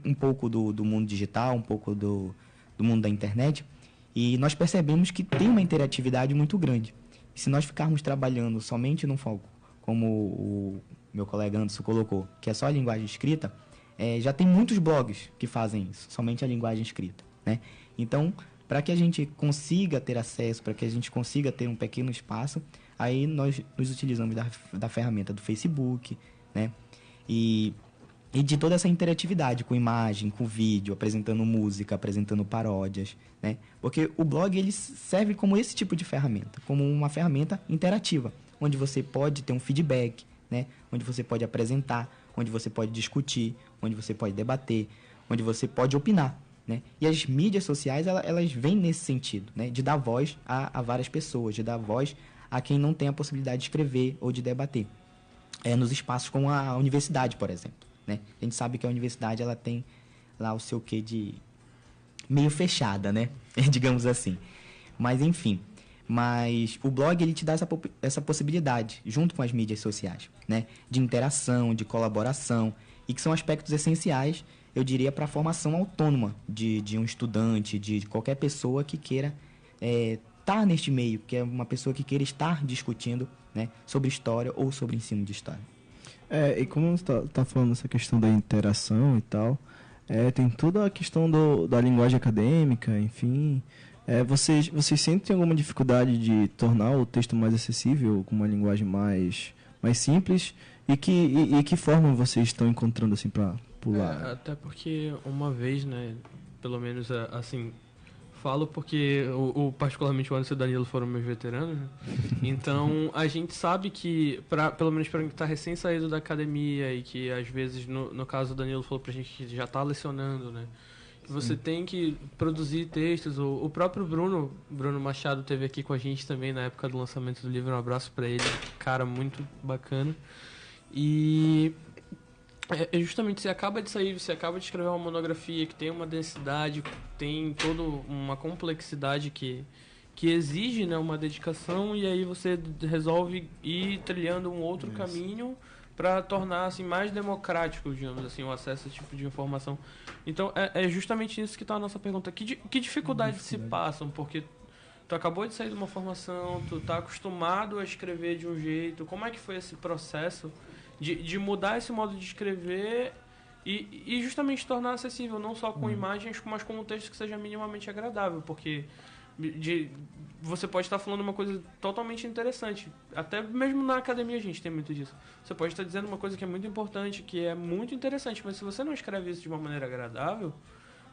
um pouco do mundo digital, um pouco do mundo da internet, e nós percebemos que tem uma interatividade muito grande. E se nós ficarmos trabalhando somente num foco, como o meu colega Anderson colocou, que é só a linguagem escrita, já tem muitos blogs que fazem isso, somente a linguagem escrita, né? Então, para que a gente consiga ter acesso, para que a gente consiga ter um pequeno espaço, aí nós nos utilizamos da ferramenta do Facebook, né? E de toda essa interatividade com imagem, com vídeo, apresentando música, apresentando paródias, né? Porque o blog ele serve como esse tipo de ferramenta, como uma ferramenta interativa, onde você pode ter um feedback, né? Onde você pode apresentar, onde você pode discutir, onde você pode debater, onde você pode opinar, né? E as mídias sociais, elas vêm nesse sentido, né? De dar voz a várias pessoas, de dar voz a quem não tem a possibilidade de escrever ou de debater. Nos espaços como a universidade, por exemplo, né? A gente sabe que a universidade ela tem lá o seu quê de meio fechada, né? Digamos assim. Mas, enfim. Mas o blog ele te dá essa possibilidade, junto com as mídias sociais, né? De interação, de colaboração, e que são aspectos essenciais, eu diria, para a formação autônoma de um estudante, de qualquer pessoa que queira estar neste meio, que é uma pessoa que queira estar discutindo, né, sobre história ou sobre ensino de história. E como você tá falando essa questão da interação e tal, tem toda a questão da linguagem acadêmica, enfim. Vocês sentem alguma dificuldade de tornar o texto mais acessível, com uma linguagem mais simples? E que forma vocês estão encontrando assim para pular? Até porque uma vez, né, pelo menos assim, falo porque particularmente o Anderson e o Danilo foram meus veteranos, né? Então a gente sabe que, pelo menos para quem está recém saído da academia e que às vezes, no caso o Danilo falou pra gente que já está lecionando, né? Você tem que produzir textos. O próprio Bruno Machado esteve aqui com a gente também na época do lançamento do livro. Um abraço para ele, cara muito bacana. E justamente você acaba de sair, você acaba de escrever uma monografia que tem uma densidade, tem toda uma complexidade que exige, né, uma dedicação, e aí você resolve ir trilhando um outro caminho para tornar assim mais democrático, digamos assim, o acesso a esse tipo de informação. Então é justamente isso que está a nossa pergunta. Que dificuldades se passam? Porque tu acabou de sair de uma formação, tu tá acostumado a escrever de um jeito. Como é que foi esse processo de mudar esse modo de escrever e justamente tornar acessível, não só com imagens, mas com um texto que seja minimamente agradável? Porque você pode estar falando uma coisa totalmente interessante. Até mesmo na academia a gente tem muito disso. Você pode estar dizendo uma coisa que é muito importante, que é muito interessante, mas se você não escreve isso de uma maneira agradável,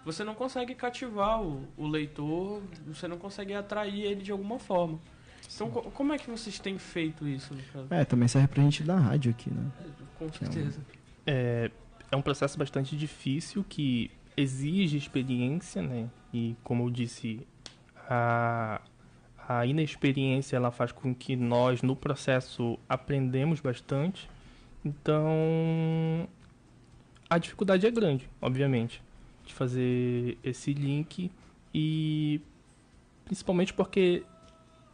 você não consegue cativar o leitor, você não consegue atrair ele de alguma forma. Então, como é que vocês têm feito isso? Também serve pra gente dar rádio aqui, né? Com certeza. É um processo bastante difícil que exige experiência, né? E, como eu disse, a inexperiência ela faz com que nós, no processo, aprendemos bastante. Então, a dificuldade é grande, obviamente, de fazer esse link, e principalmente porque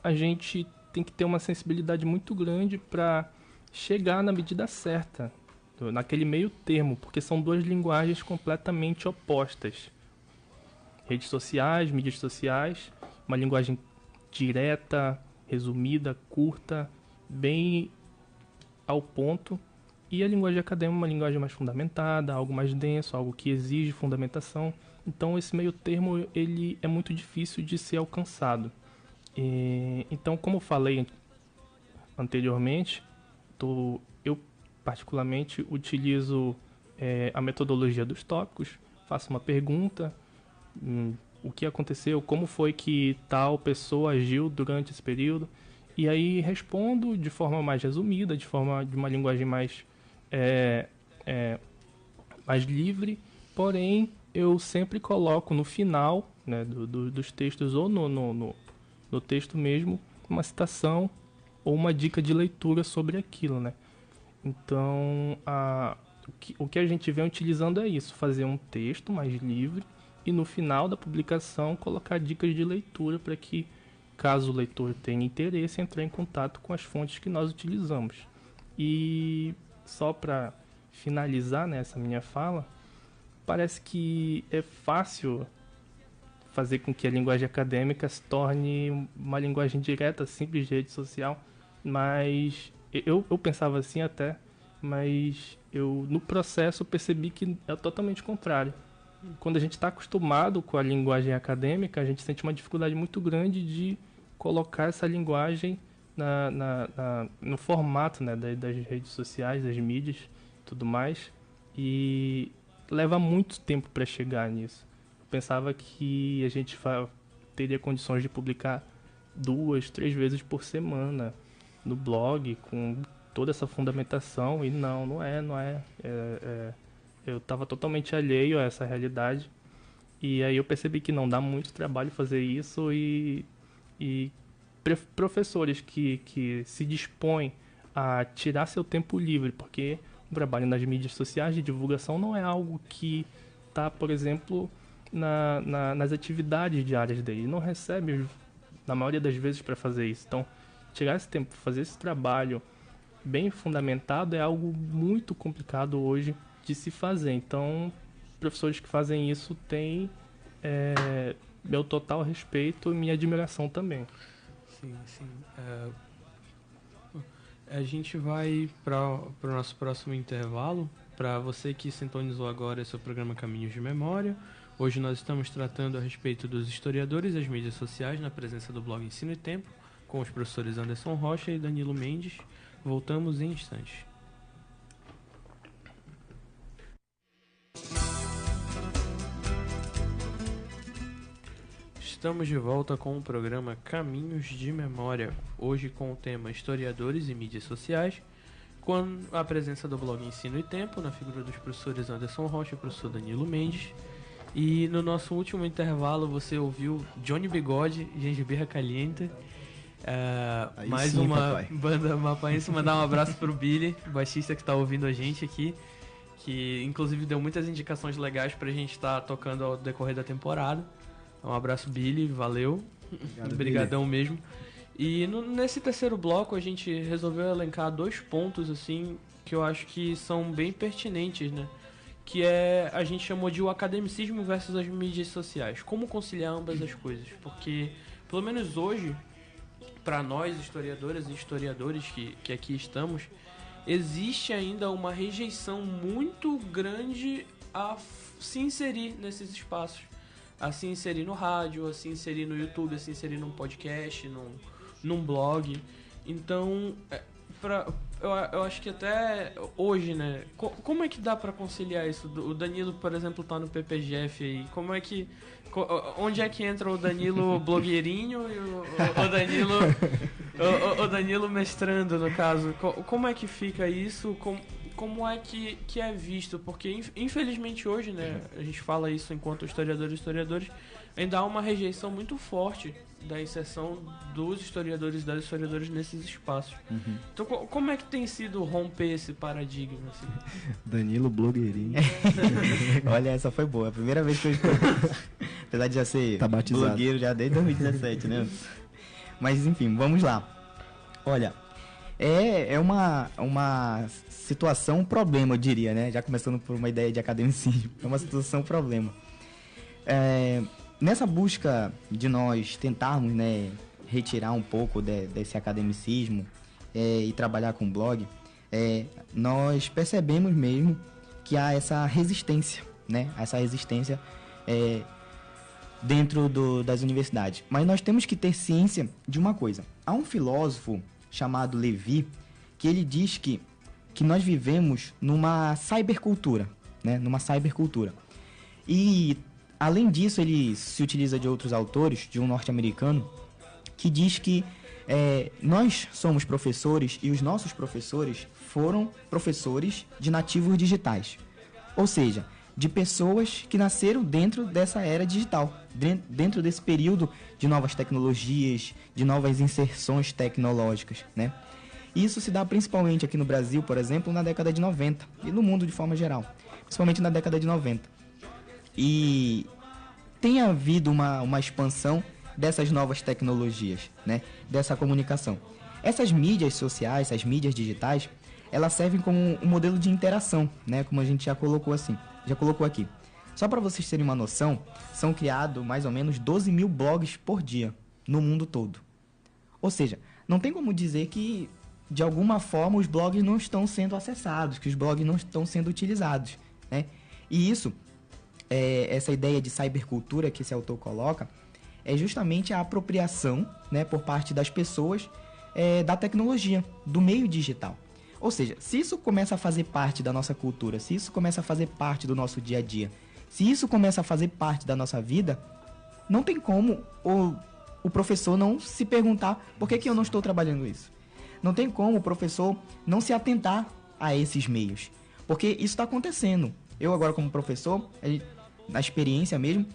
a gente tem que ter uma sensibilidade muito grande para chegar na medida certa, naquele meio termo, porque são duas linguagens completamente opostas. Redes sociais, mídias sociais, uma linguagem direta, resumida, curta, bem ao ponto, e a linguagem acadêmica, uma linguagem mais fundamentada, algo mais denso, algo que exige fundamentação. Então esse meio termo ele é muito difícil de ser alcançado. Então, como eu falei anteriormente, eu particularmente utilizo a metodologia dos tópicos, faço uma pergunta, o que aconteceu, como foi que tal pessoa agiu durante esse período, e aí respondo de forma mais resumida, de uma linguagem mais livre, porém eu sempre coloco no final, né, dos textos, ou no texto mesmo, uma citação ou uma dica de leitura sobre aquilo, né? Então, o que a gente vem utilizando é isso, fazer um texto mais livre e no final da publicação colocar dicas de leitura para que, caso o leitor tenha interesse, entrar em contato com as fontes que nós utilizamos. E só para finalizar, né, essa minha fala, parece que é fácil fazer com que a linguagem acadêmica se torne uma linguagem direta, simples de rede social, mas eu pensava assim até, mas eu no processo percebi que é totalmente contrário. Quando a gente está acostumado com a linguagem acadêmica, a gente sente uma dificuldade muito grande de colocar essa linguagem no formato, né, das redes sociais, das mídias e tudo mais, e leva muito tempo para chegar nisso. Eu pensava que a gente teria condições de publicar 2, 3 vezes por semana no blog, com toda essa fundamentação, e não é. Eu estava totalmente alheio a essa realidade, e aí eu percebi que não dá muito trabalho fazer isso, e professores que se dispõem a tirar seu tempo livre, porque o trabalho nas mídias sociais de divulgação não é algo que está, por exemplo, nas atividades diárias dele. Não recebe, na maioria das vezes, para fazer isso. Então, tirar esse tempo, fazer esse trabalho bem fundamentado é algo muito complicado hoje de se fazer. Então, professores que fazem isso têm meu total respeito e minha admiração também. Sim. A gente vai para o nosso próximo intervalo. Para você que sintonizou agora, esse é o programa Caminhos de Memória. Hoje nós estamos tratando a respeito dos historiadores e as mídias sociais na presença do blog Ensino e Tempo, com os professores Anderson Rocha e Danilo Mendes. Voltamos em instantes. Estamos de volta com o programa Caminhos de Memória, hoje com o tema Historiadores e Mídias Sociais, com a presença do blog Ensino e Tempo, na figura dos professores Anderson Rocha e professor Danilo Mendes. E no nosso último intervalo você ouviu Johnny Bigode, Gengibirra Caliente, mais sim, uma papai. Banda mapaense. Mandar um abraço pro Billy, baixista que está ouvindo a gente aqui, que inclusive deu muitas indicações legais pra gente estar tocando ao decorrer da temporada. Um abraço, Billy, valeu. Obrigadão mesmo. E nesse terceiro bloco a gente resolveu elencar 2 pontos assim que eu acho que são bem pertinentes, né? Que a gente chamou de o academicismo versus as mídias sociais. Como conciliar ambas as coisas? Porque, pelo menos hoje, para nós, historiadoras e historiadores que aqui estamos, existe ainda uma rejeição muito grande a se inserir nesses espaços. A se inserir no rádio, a se inserir no YouTube, a se inserir num podcast, num blog. Então, eu acho que até hoje, né? Como é que dá pra conciliar isso? O Danilo, por exemplo, tá no PPGF aí. Como é que... Onde é que entra o Danilo blogueirinho e o Danilo... o Danilo mestrando, no caso? Como é que fica isso? Como é que é visto? Porque, infelizmente, hoje, né, a gente fala isso enquanto historiadores, ainda há uma rejeição muito forte da inserção dos historiadores e das historiadoras nesses espaços. Uhum. Então, como é que tem sido romper esse paradigma? Assim? Danilo blogueirinho. Olha, essa foi boa. A primeira vez que eu escutei. Apesar de já ser blogueiro já desde 2017, né? Mas, enfim, vamos lá. Olha... É uma situação problema, eu diria, né? Já começando por uma ideia de academicismo. É uma situação problema. Nessa busca de nós tentarmos, né, retirar um pouco desse academicismo e trabalhar com blog, nós percebemos mesmo que há essa resistência, né? Essa resistência dentro das universidades. Mas nós temos que ter ciência de uma coisa. Há um filósofo chamado Levi, que ele diz que nós vivemos numa cybercultura, né? Numa cybercultura. E, além disso, ele se utiliza de outros autores, de um norte-americano, que diz que nós somos professores e os nossos professores foram professores de nativos digitais. Ou seja, de pessoas que nasceram dentro dessa era digital, dentro desse período de novas tecnologias, de novas inserções tecnológicas, né? Isso se dá principalmente aqui no Brasil, por exemplo, na década de 90 e no mundo de forma geral, principalmente na década de 90. E tem havido uma expansão dessas novas tecnologias, né? Dessa comunicação. Essas mídias sociais, essas mídias digitais, elas servem como um modelo de interação, né? Como a gente já colocou aqui. Só para vocês terem uma noção, são criados mais ou menos 12 mil blogs por dia no mundo todo. Ou seja, não tem como dizer que, de alguma forma, os blogs não estão sendo acessados, que os blogs não estão sendo utilizados, né? E isso, essa ideia de cybercultura que esse autor coloca, é justamente a apropriação, né, por parte das pessoas da tecnologia, do meio digital. Ou seja, se isso começa a fazer parte da nossa cultura, se isso começa a fazer parte do nosso dia a dia, se isso começa a fazer parte da nossa vida, não tem como o professor não se perguntar por que eu não estou trabalhando isso. Não tem como o professor não se atentar a esses meios, porque isso está acontecendo. Eu agora como professor, na experiência mesmo,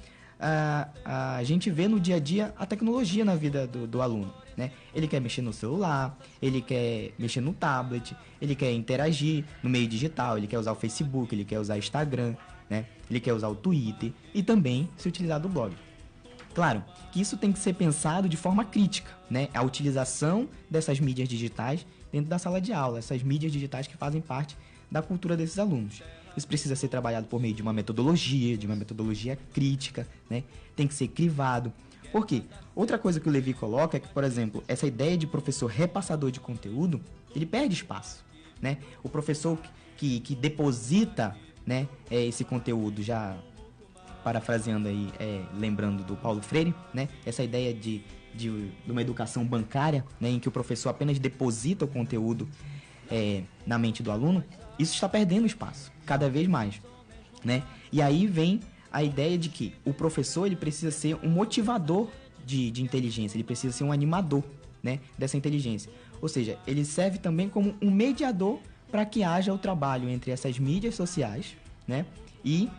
a gente vê no dia a dia a tecnologia na vida do aluno, né? Ele quer mexer no celular, ele quer mexer no tablet, ele quer interagir no meio digital, ele quer usar o Facebook, ele quer usar o Instagram, né? Ele quer usar o Twitter e também se utilizar do blog. Claro que isso tem que ser pensado de forma crítica, né? A utilização dessas mídias digitais dentro da sala de aula, essas mídias digitais que fazem parte da cultura desses alunos. Isso precisa ser trabalhado por meio de uma metodologia crítica, né? Tem que ser crivado. Por quê? Outra coisa que o Levi coloca é que, por exemplo, essa ideia de professor repassador de conteúdo, ele perde espaço, né? O professor que deposita, né, esse conteúdo, já parafraseando aí, lembrando do Paulo Freire, né? Essa ideia de uma educação bancária, né, em que o professor apenas deposita o conteúdo na mente do aluno, isso está perdendo espaço, cada vez mais, né? E aí vem a ideia de que o professor ele precisa ser um motivador de inteligência, ele precisa ser um animador, né, dessa inteligência. Ou seja, ele serve também como um mediador para que haja o trabalho entre essas mídias sociais, né, e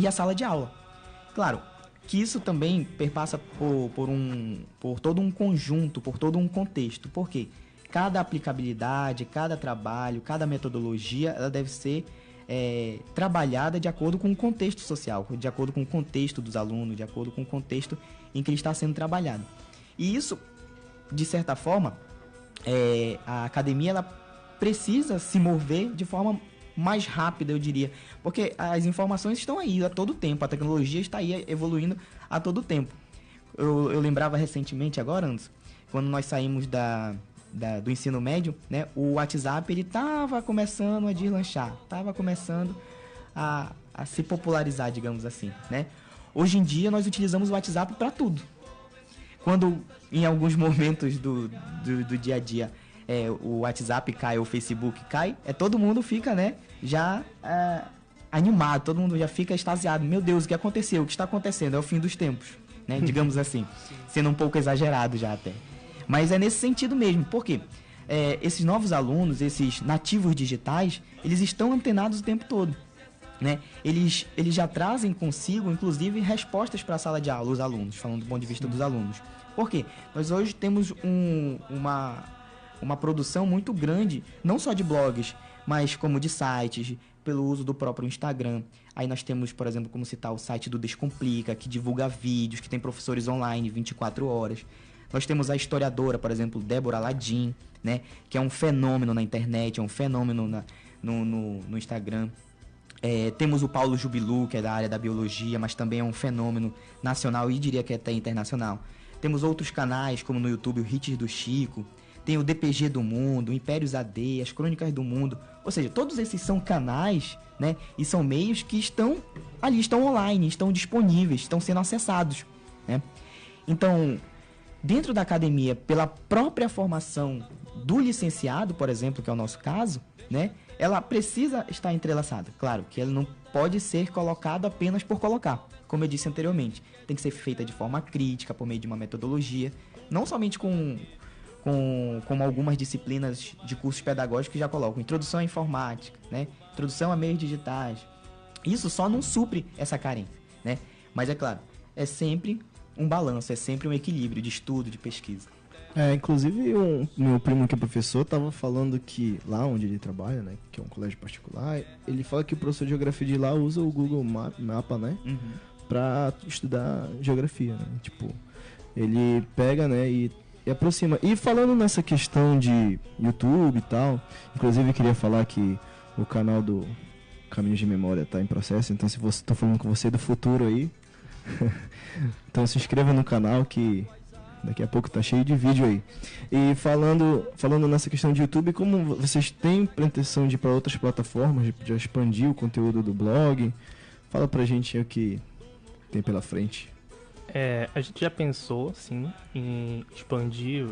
a sala de aula. Claro que isso também perpassa por todo um conjunto, por todo um contexto. Por quê? Cada aplicabilidade, cada trabalho, cada metodologia, ela deve ser trabalhada de acordo com o contexto social, de acordo com o contexto dos alunos, de acordo com o contexto em que ele está sendo trabalhado. E isso, de certa forma, a academia ela precisa se mover de forma mais rápida, eu diria, porque as informações estão aí a todo tempo, a tecnologia está aí evoluindo a todo tempo. Eu lembrava recentemente agora, Anderson, quando nós saímos do ensino médio, né, o WhatsApp ele estava começando a deslanchar, estava começando a se popularizar, digamos assim, né? Hoje em dia nós utilizamos o WhatsApp para tudo. Quando em alguns momentos do dia a dia o WhatsApp cai, o Facebook cai, todo mundo fica, né, já animado, todo mundo já fica extasiado. Meu Deus, o que aconteceu? O que está acontecendo? É o fim dos tempos, né? Digamos assim, sendo um pouco exagerado já até. Mas é nesse sentido mesmo, porque esses novos alunos, esses nativos digitais, eles estão antenados o tempo todo, né? Eles já trazem consigo, inclusive, respostas para a sala de aula, os alunos, falando do ponto de vista dos alunos. Por quê? Nós hoje temos uma produção muito grande, não só de blogs, mas como de sites, pelo uso do próprio Instagram. Aí nós temos, por exemplo, como citar o site do Descomplica, que divulga vídeos, que tem professores online 24 horas. Nós temos a historiadora, por exemplo, Débora Ladim, né, que é um fenômeno na internet, é um fenômeno no Instagram. Temos o Paulo Jubilu, que é da área da biologia, mas também é um fenômeno nacional e diria que até internacional. Temos outros canais, como no YouTube, o Hits do Chico, tem o DPG do Mundo, o Impérios AD, as Crônicas do Mundo. Ou seja, todos esses são canais, né, e são meios que estão ali, estão online, estão disponíveis, estão sendo acessados, né? Então, dentro da academia, pela própria formação do licenciado, por exemplo, que é o nosso caso, né, ela precisa estar entrelaçada. Claro que ela não pode ser colocada apenas por colocar, como eu disse anteriormente. Tem que ser feita de forma crítica, por meio de uma metodologia, não somente com algumas disciplinas de cursos pedagógicos que já colocam introdução à informática, né, introdução a meios digitais. Isso só não supre essa carência, né? Mas é claro, é sempre um balanço, é sempre um equilíbrio de estudo, de pesquisa. Inclusive meu primo que é professor estava falando que lá onde ele trabalha, né, que é um colégio particular, ele fala que o professor de geografia de lá usa o Google Mapa, né, para estudar geografia, né? Tipo, ele pega, né, e aproxima. E falando nessa questão de YouTube e tal, inclusive eu queria falar que o canal do Caminhos de Memória tá em processo, então se você tô falando com você do futuro aí, então se inscreva no canal que daqui a pouco tá cheio de vídeo aí. E falando nessa questão de YouTube, como vocês têm pretensão de ir para outras plataformas, de expandir o conteúdo do blog? Fala pra gente o que tem pela frente. A gente já pensou, sim, em expandir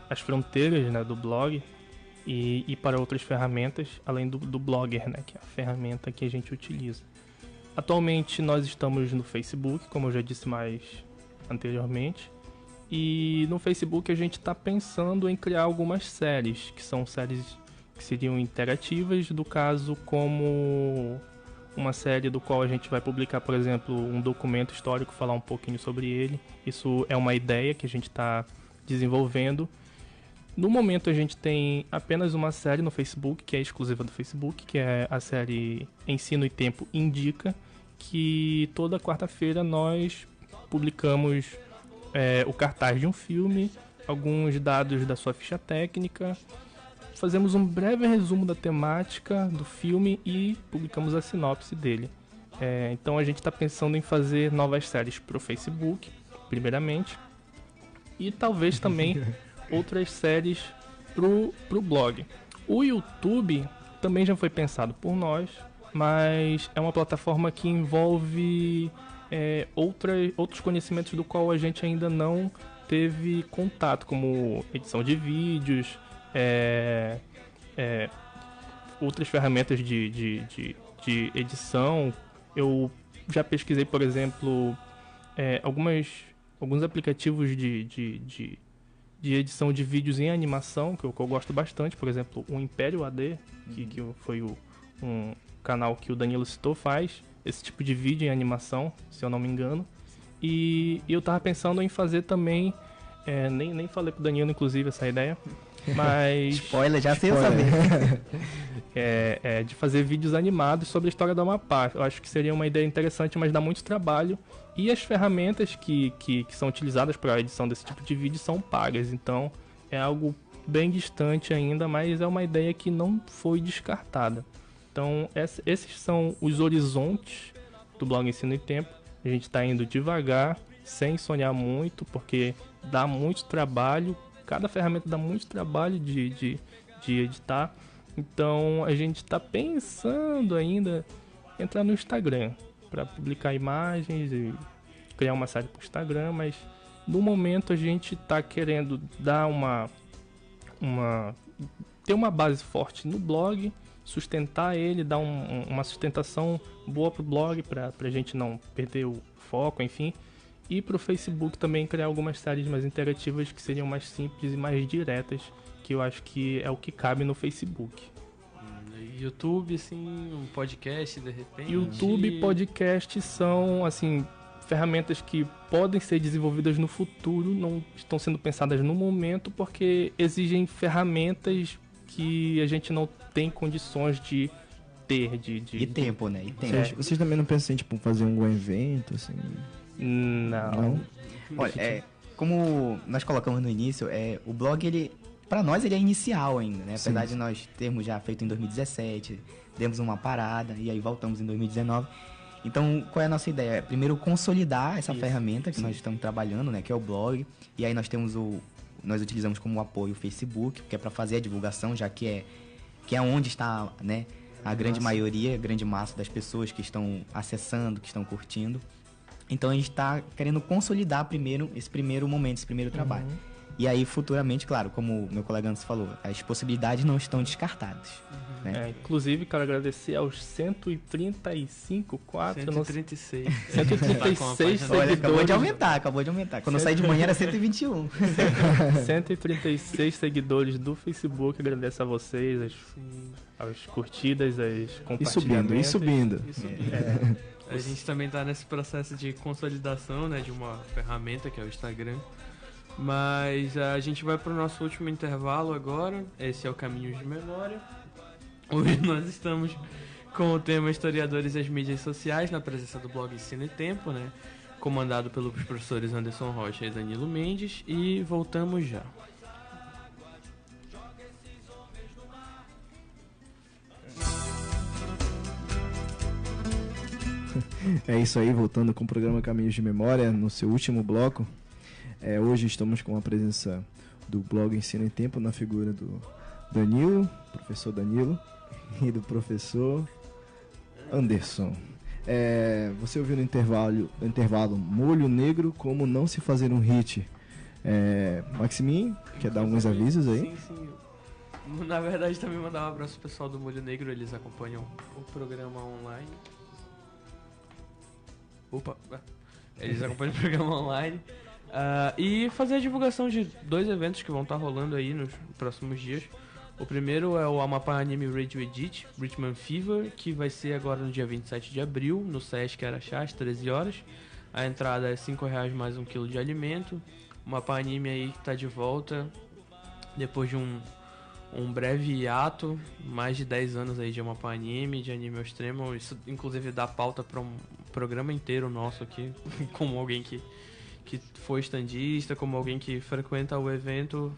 as fronteiras, né, do blog e ir para outras ferramentas, além do Blogger, né, que é a ferramenta que a gente utiliza. Atualmente nós estamos no Facebook, como eu já disse mais anteriormente, e no Facebook a gente está pensando em criar algumas séries, que são séries que seriam interativas, do caso como uma série do qual a gente vai publicar, por exemplo, um documento histórico, falar um pouquinho sobre ele. Isso é uma ideia que a gente está desenvolvendo. No momento a gente tem apenas uma série no Facebook, que é exclusiva do Facebook, que é a série Ensino e Tempo Indica, que toda quarta-feira nós publicamos o cartaz de um filme, alguns dados da sua ficha técnica, fazemos um breve resumo da temática do filme e publicamos a sinopse dele. Então a gente está pensando em fazer novas séries para o Facebook, primeiramente, e talvez também outras séries pro blog. O YouTube também já foi pensado por nós, mas é uma plataforma que envolve outros conhecimentos do qual a gente ainda não teve contato, como edição de vídeos, outras ferramentas de edição. Eu já pesquisei, por exemplo, alguns aplicativos de edição de vídeos em animação, que eu gosto bastante. Por exemplo, o Império AD, que foi um canal que o Danilo citou, faz esse tipo de vídeo em animação, se eu não me engano. E eu tava pensando em fazer também, nem falei pro Danilo, inclusive, essa ideia, mas... Spoiler, já sei saber. De fazer vídeos animados sobre a história do Amapá. Eu acho que seria uma ideia interessante, mas dá muito trabalho. E as ferramentas que são utilizadas para a edição desse tipo de vídeo são pagas. Então é algo bem distante ainda, mas é uma ideia que não foi descartada. Então esses são os horizontes do blog Ensino e Tempo. A gente está indo devagar, sem sonhar muito, porque dá muito trabalho. Cada ferramenta dá muito trabalho de editar. Então a gente está pensando ainda em entrar no Instagram para publicar imagens e criar uma série para o Instagram, mas no momento a gente está querendo dar ter uma base forte no blog, sustentar ele, dar uma sustentação boa para o blog, para a gente não perder o foco, enfim. E para o Facebook também criar algumas séries mais interativas que seriam mais simples e mais diretas, que eu acho que é o que cabe no Facebook. YouTube, assim, um podcast, de repente? YouTube e podcast são, assim, ferramentas que podem ser desenvolvidas no futuro, não estão sendo pensadas no momento, porque exigem ferramentas que a gente não tem condições de ter. E tempo, né? E tempo. Vocês também não pensam em, tipo, fazer algum evento, assim? Não. Olha, como nós colocamos no início, o blog, ele, pra nós, ele é inicial ainda, né? Apesar de nós termos já feito em 2017, demos uma parada e aí voltamos em 2019. Então, qual é a nossa ideia? Primeiro, consolidar essa ferramenta que nós estamos trabalhando, né? Que é o blog. E aí nós temos nós utilizamos como apoio o Facebook, que é para fazer a divulgação, já que é onde está, né? A grande maioria, a grande massa das pessoas que estão acessando, que estão curtindo. Então a gente está querendo consolidar esse primeiro momento, esse primeiro trabalho. E aí, futuramente, claro, como o meu colega antes falou, as possibilidades não estão descartadas. Né? Inclusive, quero agradecer aos 135, 136. 136 seguidores. Olha, acabou de aumentar. Quando eu saí de manhã era 121. 136 seguidores do Facebook. Agradeço a vocês, as curtidas, as compartilhamentos. E subindo. A gente também está nesse processo de consolidação, né, de uma ferramenta que é o Instagram. Mas a gente vai para o nosso último intervalo agora. Esse é o Caminhos de Memória. Hoje nós estamos com o tema Historiadores e as Mídias Sociais, na presença do blog Ensino e Tempo, né, comandado pelos professores Anderson Rocha e Danilo Mendes. E voltamos já. É isso aí, voltando com o programa Caminhos de Memória, no seu último bloco. Hoje estamos com a presença do blog Ensino em Tempo na figura do Danilo, professor Danilo, e do professor Anderson. Você ouviu no intervalo Molho Negro, como não se fazer um hit. Maximin, quer dar alguns avisos aí? Sim. Na verdade, também mandar um abraço pro pessoal do Molho Negro, eles acompanham o programa online. Eles acompanham o programa online. E fazer a divulgação de 2 eventos que vão estar rolando aí nos próximos dias. O primeiro é o Amapá Anime Radio Edit, Richmond Fever, que vai ser agora no dia 27 de abril, no Sesc Araxá, às 13 horas. A entrada é R$5 mais 1 quilo de alimento. O Amapá Anime aí que tá de volta, depois de um breve hiato, mais de 10 anos aí de Amapá Anime, de anime ao extremo. Isso inclusive dá pauta para um programa inteiro nosso aqui, como alguém que foi estandista, como alguém que frequenta o evento,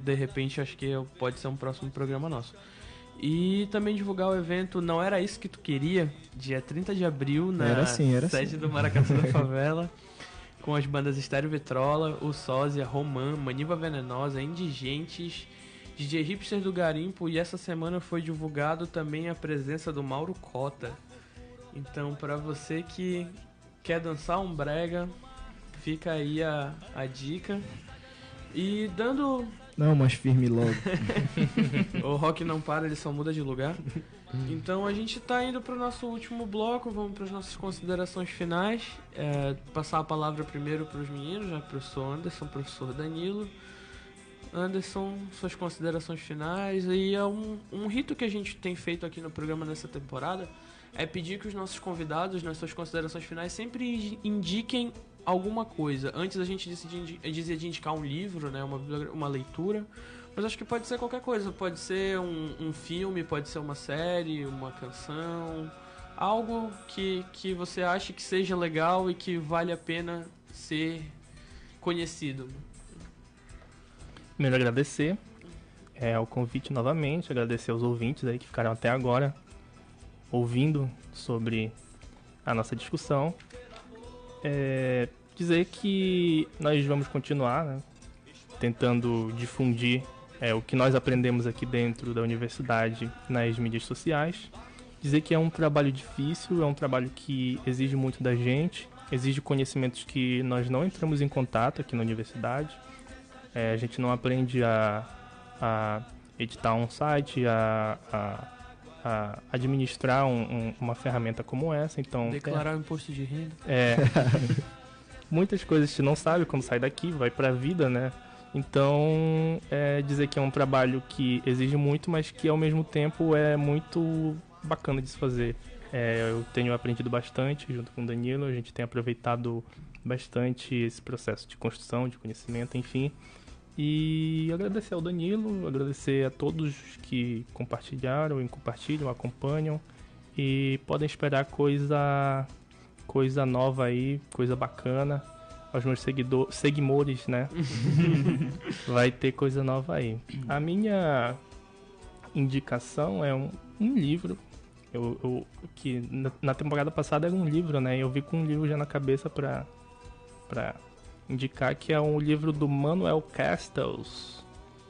de repente acho que pode ser um próximo programa nosso. E também divulgar o evento Não Era Isso Que Tu Queria, dia 30 de abril, na sede do Maracatu da Favela, com as bandas Estéreo Vitrola, o Sósia, Roman, Maniva Venenosa, Indigentes, DJ Hipster do Garimpo, e essa semana foi divulgado também a presença do Mauro Cota. Então, para você que quer dançar um brega, fica aí a dica. E dando... Não, mas firme logo. O rock não para, ele só muda de lugar. Então a gente tá indo pro nosso último bloco, vamos para as nossas considerações finais. Passar a palavra primeiro pros meninos, já professor Anderson, professor Danilo. Anderson, suas considerações finais. E um rito que a gente tem feito aqui no programa nessa temporada é pedir que os nossos convidados, nas suas considerações finais, sempre indiquem alguma coisa. Antes a gente dizia de indicar um livro, né, uma leitura, mas acho que pode ser qualquer coisa. Pode ser um filme, pode ser uma série, uma canção, algo que você ache que seja legal e que vale a pena ser conhecido. Primeiro, agradecer o convite novamente, agradecer aos ouvintes aí que ficaram até agora ouvindo sobre a nossa discussão. Dizer que nós vamos continuar, né, tentando difundir o que nós aprendemos aqui dentro da universidade nas mídias sociais. Dizer que é um trabalho difícil, é um trabalho que exige muito da gente, exige conhecimentos que nós não entramos em contato aqui na universidade. A gente não aprende a editar um site, a administrar uma ferramenta como essa, então... Declarar o imposto de renda. Muitas coisas a gente não sabe quando sai daqui, vai pra vida, né? Então, dizer que é um trabalho que exige muito, mas que ao mesmo tempo é muito bacana de se fazer. Eu tenho aprendido bastante junto com o Danilo, a gente tem aproveitado bastante esse processo de construção, de conhecimento, enfim. E agradecer ao Danilo, agradecer a todos que compartilharam e compartilham, acompanham, e podem esperar coisa nova aí, coisa bacana. Aos meus seguidores, né? Vai ter coisa nova aí. A minha indicação é um livro. Que na temporada passada era um livro, né? Eu vi com um livro já na cabeça pra indicar, que é um livro do Manuel Castells,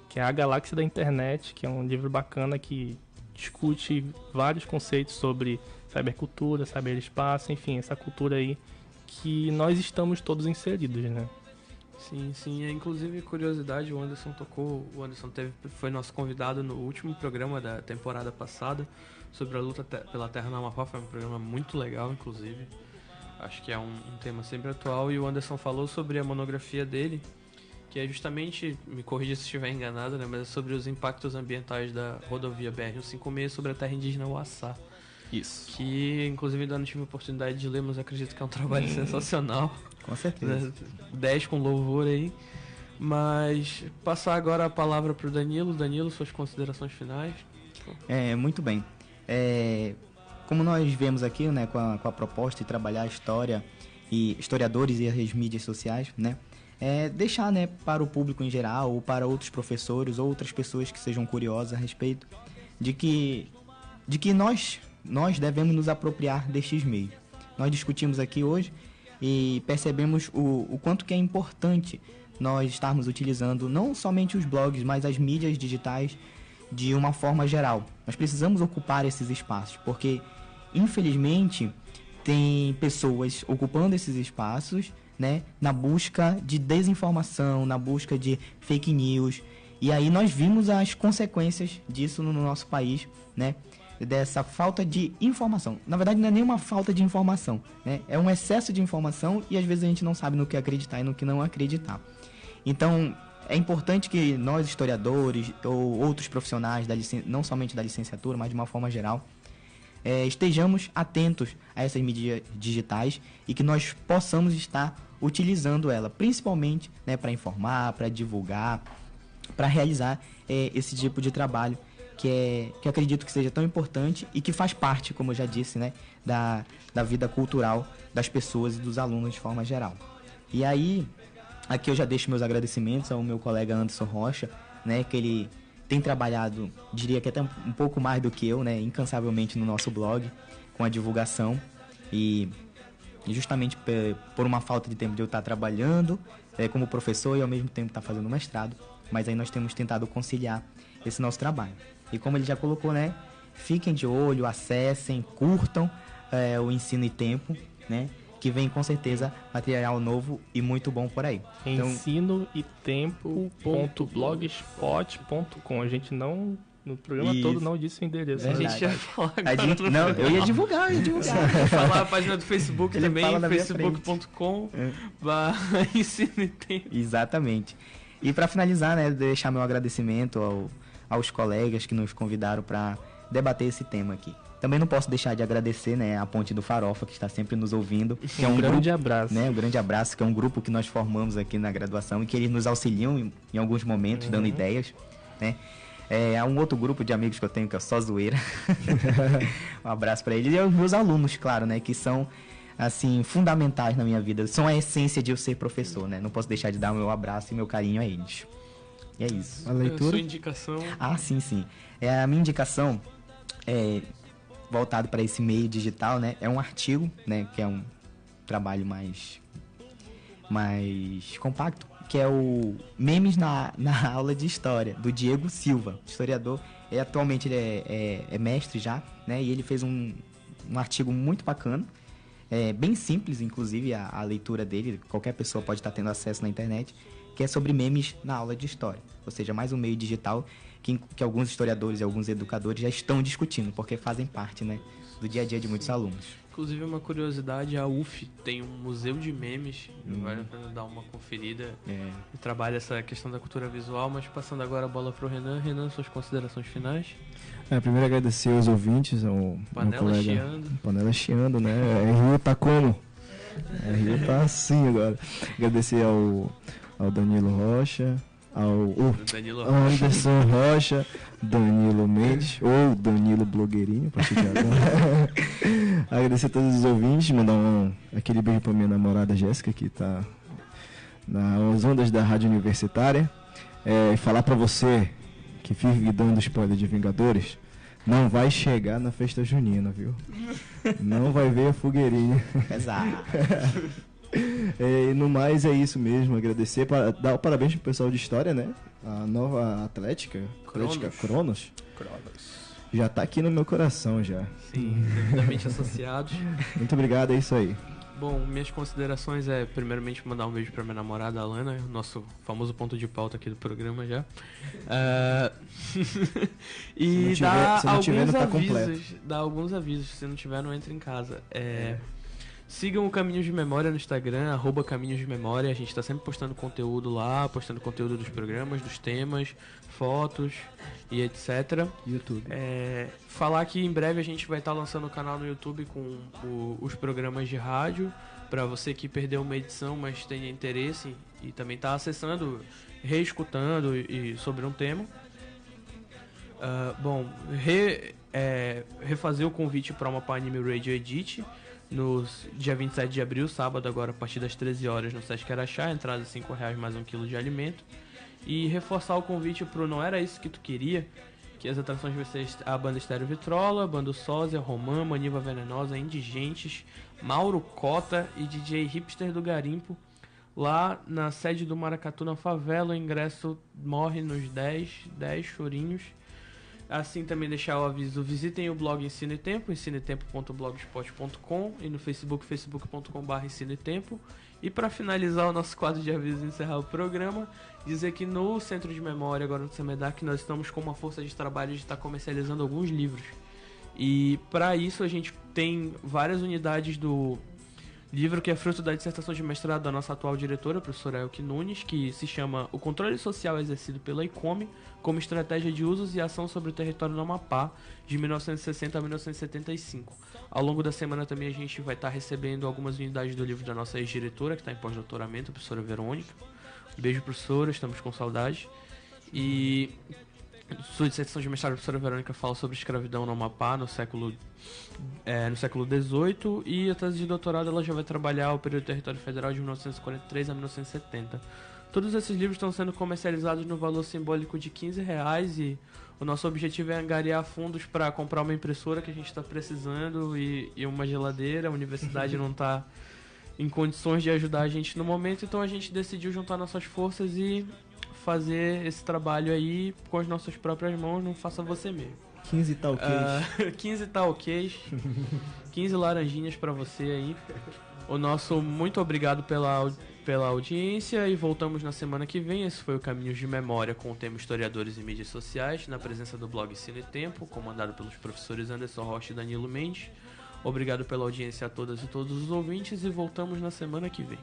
que é A Galáxia da Internet, que é um livro bacana que discute vários conceitos sobre cybercultura, cyberespaço, enfim, essa cultura aí que nós estamos todos inseridos, né? Sim. Inclusive, curiosidade, o Anderson foi nosso convidado no último programa da temporada passada sobre a luta pela Terra no Amapá. Foi um programa muito legal, inclusive. Acho que é um tema sempre atual. E o Anderson falou sobre a monografia dele, que é justamente, me corrija se estiver enganado, né, mas é sobre os impactos ambientais da rodovia BR-156 sobre a terra indígena Uaçá. Isso. Que, inclusive, ainda não tive a oportunidade de ler, mas acredito que é um trabalho sensacional. Com certeza. 10 com louvor aí. Mas passar agora a palavra para o Danilo. Danilo, suas considerações finais. Muito bem. Como nós vemos aqui, né, com a proposta de trabalhar a história e historiadores e as mídias sociais, né, deixar, né, para o público em geral, ou para outros professores, ou outras pessoas que sejam curiosas a respeito, de que nós devemos nos apropriar destes meios. nós discutimos aqui hoje e percebemos o quanto que é importante nós estarmos utilizando não somente os blogs, mas as mídias digitais de uma forma geral. Nós precisamos ocupar esses espaços, porque, infelizmente, tem pessoas ocupando esses espaços, né, na busca de desinformação, na busca de fake news. E aí nós vimos as consequências disso no nosso país, né, dessa falta de informação. Na verdade, não é nenhuma falta de informação, né, é um excesso de informação e às vezes a gente não sabe no que acreditar e no que não acreditar. Então, é importante que nós, historiadores ou outros profissionais, não somente da licenciatura, mas de uma forma geral, estejamos atentos a essas mídias digitais e que nós possamos estar utilizando ela, principalmente, né, para informar, para divulgar, para realizar esse tipo de trabalho que acredito que seja tão importante e que faz parte, como eu já disse, né, da vida cultural das pessoas e dos alunos de forma geral. E aí, aqui eu já deixo meus agradecimentos ao meu colega Anderson Rocha, né, que ele tem trabalhado, diria que até um pouco mais do que eu, né, incansavelmente no nosso blog, com a divulgação e justamente por uma falta de tempo de eu estar trabalhando como professor e ao mesmo tempo estar fazendo mestrado, mas aí nós temos tentado conciliar esse nosso trabalho. E como ele já colocou, né, fiquem de olho, acessem, curtam o Ensino e Tempo, né, que vem com certeza material novo e muito bom por aí. Então, ensinoetempo.blogspot.com. A gente não, no programa todo, não disse o endereço. A gente ia falar agora. Não, eu ia divulgar. Falar a página do Facebook ele também, facebook.com/ensino e tempo. Exatamente. E para finalizar, né, deixar meu agradecimento aos colegas que nos convidaram para debater esse tema aqui. Também não posso deixar de agradecer, né, a Ponte do Farofa, que está sempre nos ouvindo. Que é um grande abraço. Né, um grande abraço, que é um grupo que nós formamos aqui na graduação e que eles nos auxiliam em alguns momentos, dando ideias, né. Há um outro grupo de amigos que eu tenho, que é Só Zoeira. Um abraço para eles. E aos meus alunos, claro, né, que são, assim, fundamentais na minha vida. São a essência de eu ser professor, né. Não posso deixar de dar o meu abraço e meu carinho a eles. E é isso. A leitura? Sua indicação? Ah, sim. A minha indicação voltado para esse meio digital, né, é um artigo, né, que é um trabalho mais compacto, que é o Memes na aula de História, do Diego Silva, historiador. Atualmente ele é mestre já, né, e ele fez um artigo muito bacana, bem simples, inclusive, a leitura dele, qualquer pessoa pode estar tendo acesso na internet, que é sobre memes na aula de História, ou seja, mais um meio digital que alguns historiadores e alguns educadores já estão discutindo, porque fazem parte, né, do dia a dia de muitos alunos. Inclusive, uma curiosidade, a UF tem um museu de memes, vale a pena dar uma conferida, e trabalha essa questão da cultura visual, mas passando agora a bola para o Renan. Renan, suas considerações finais? Primeiro agradecer aos ouvintes, ao meu colega... Chiando. Panela chiando, né? Rio tá como? Rio tá assim agora. Agradecer ao Danilo Rocha, ao Anderson Rocha, Danilo Mendes, ou Danilo Blogueirinho, a partir de agora. Agradecer a todos os ouvintes, mandar aquele beijo pra minha namorada Jéssica, que tá nas ondas da Rádio Universitária, e falar pra você que vive dando spoiler de Vingadores, não vai chegar na festa junina, viu? Não vai ver a fogueirinha. Exato. E no mais é isso mesmo, agradecer, dar parabéns pro pessoal de História, né? A nova Atlética Cronos já tá aqui no meu coração já. Sim, devidamente associados. Muito obrigado, é isso aí. Bom, minhas considerações primeiramente mandar um beijo pra minha namorada Alana, nosso famoso ponto de pauta aqui do programa já. E dar alguns avisos, se não tiver, não entra em casa. Sigam o Caminhos de Memória no Instagram, @Caminhos de Memória. A gente está sempre postando conteúdo lá, postando conteúdo dos programas, dos temas, fotos e etc. YouTube. Falar que em breve a gente vai estar lançando o canal no YouTube com os programas de rádio, para você que perdeu uma edição, mas tenha interesse e também está acessando, reescutando e sobre um tema. Refazer o convite para uma Anime Radio Edit no dia 27 de abril, sábado, agora a partir das 13 horas no Sesc Araxá, entrada R$5 mais 1 quilo de alimento. E reforçar o convite pro Não Era Isso Que Tu Queria, que as atrações vai ser a banda Estéreo Vitrola, banda Sósia, Romã, Maniva Venenosa, Indigentes, Mauro Cota e DJ Hipster do Garimpo. Lá na sede do Maracatu, na favela, o ingresso morre nos 10 chorinhos. Assim também deixar o aviso, visitem o blog Ensino e Tempo, ensinoetempo.blogspot.com, e no Facebook, facebook.com/ensinoetempo. E para finalizar o nosso quadro de avisos e encerrar o programa, dizer que no Centro de Memória, agora no CEMEDAC, nós estamos com uma força de trabalho de estar comercializando alguns livros. E para isso a gente tem várias unidades do livro que é fruto da dissertação de mestrado da nossa atual diretora, a professora Elke Nunes, que se chama O Controle Social Exercido pela ICOME como Estratégia de Usos e Ação sobre o Território do Amapá, de 1960 a 1975. Ao longo da semana também a gente vai estar recebendo algumas unidades do livro da nossa ex-diretora, que está em pós-doutoramento, a professora Verônica. Um beijo, professora, estamos com saudade. E sua dissertação de mestrado, a professora Verônica fala sobre escravidão no Amapá no século XVIII, e a tese de doutorado ela já vai trabalhar o período do território federal de 1943 a 1970. Todos esses livros estão sendo comercializados no valor simbólico de R$15, e o nosso objetivo é angariar fundos para comprar uma impressora que a gente está precisando e uma geladeira. A universidade não está em condições de ajudar a gente no momento, então a gente decidiu juntar nossas forças e fazer esse trabalho aí com as nossas próprias mãos. Não faça você mesmo. 15 talquês. 15 talquês, 15 laranjinhas pra você aí. O nosso muito obrigado pela audiência, e voltamos na semana que vem. Esse foi o Caminhos de Memória com o tema Historiadores e Mídias Sociais, na presença do blog Ensino e Tempo, comandado pelos professores Anderson Rocha e Danilo Mendes. Obrigado pela audiência a todas e todos os ouvintes, e voltamos na semana que vem.